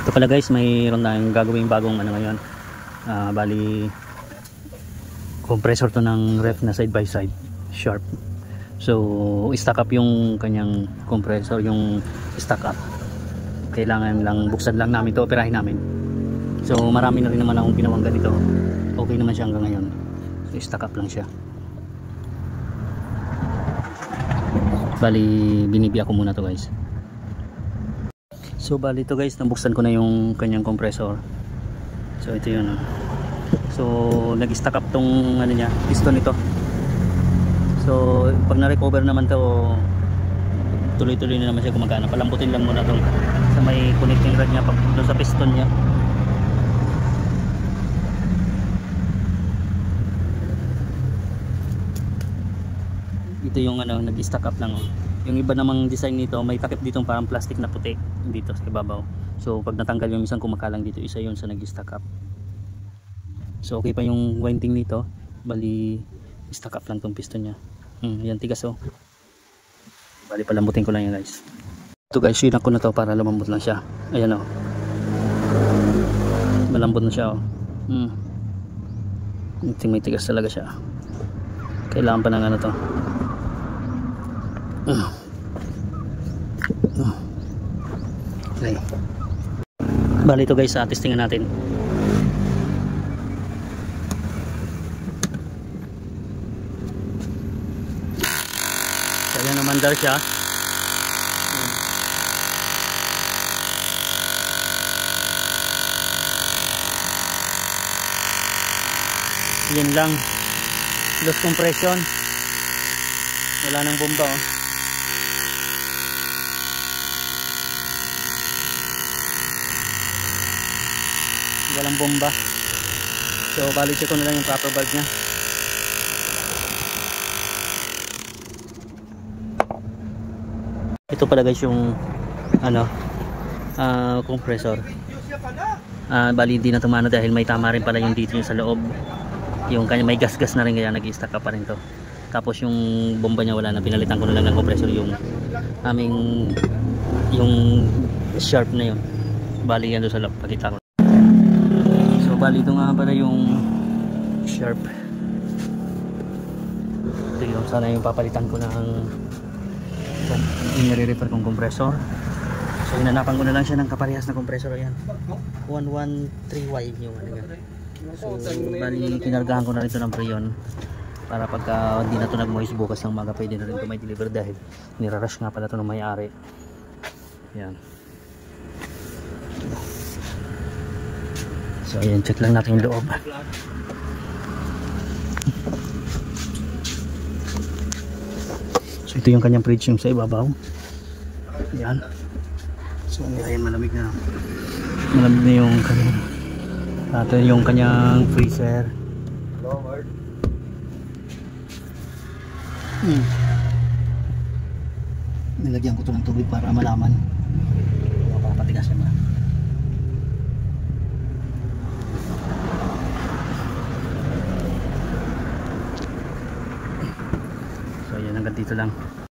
Ito pala guys, mayroon tayong gagawing bagong ano ngayon. Bali compressor to ng ref na side by side Sharp. So stack up yung kanyang compressor, yung stack up. Kailangan lang buksan lang namin to, operahin namin. So marami na rin naman akong ginawang ganito. Okay naman siya hanggang ngayon. So stack up lang siya. Bali binibiya ko muna to guys. So bali ito guys, nabuksan ko na yung kanyang compressor. So ito yun. So nag-stack up tong ano niya, piston nito. So pag na-recover naman to, tuloy-tuloy na naman siya gumagana. Palambutin lang muna tong sa may connecting rod niya doon sa piston niya. Ito yung ano, nag-stack up lang. Yung iba namang design nito, may takip ditong parang plastic na puti dito sa ibabaw. So pag natanggal yung isang kumakalang dito, isa yun sa nag-stack up. So okay pa yung winding nito, bali stack up lang tong piston niya. Yan tigas oh. Bali palambutin ko lang yan guys. Ito guys, sinak ko na to para lumambot lang siya. Ayan oh. Malambot na siya oh. May tigas talaga siya. Kailangan pa ng ano to. Okay. Bali ito guys, testingan natin. So yan naman dar siya. Yan lang, loss compression, wala nang bomba oh. Walang bomba. So bali check ko na lang yung proper valve nya. Ito pala guys yung ano, compressor. Bali hindi na tumano dahil may tama rin pala yung dito yung sa loob. Yung kanya may gas-gas na rin, kaya nag-stack up pa rin to. Tapos yung bomba niya wala na, pinalitan ko na lang ng compressor yung aming yung Sharp na yun. Bali yan doon sa loob, pakita ko. So bali ito nga pala yung Sharp. Ito yung sana yung papalitan ko ng nire-refer kong compressor. So inanapan ko na lang siya ng kaparehas na compressor. Ayan, 113Y yung ano yan. So bali kinargahan ko na rin ito ng preyon para pagka hindi na ito nag-moist bukas ng maga pwede na rin ito may deliver dahil nirarush nga pala ito ng may-ari. Ayan. So ayan, check lang natin yung loob. So ito yung kanyang fridge yung sa ibabaw. Ayan. So ayan, malamig na yung kanyang ito yung kanyang freezer. Nilagyan ko ito ng tubig para malaman. Papatigas naman. So yan, hanggang dito lang.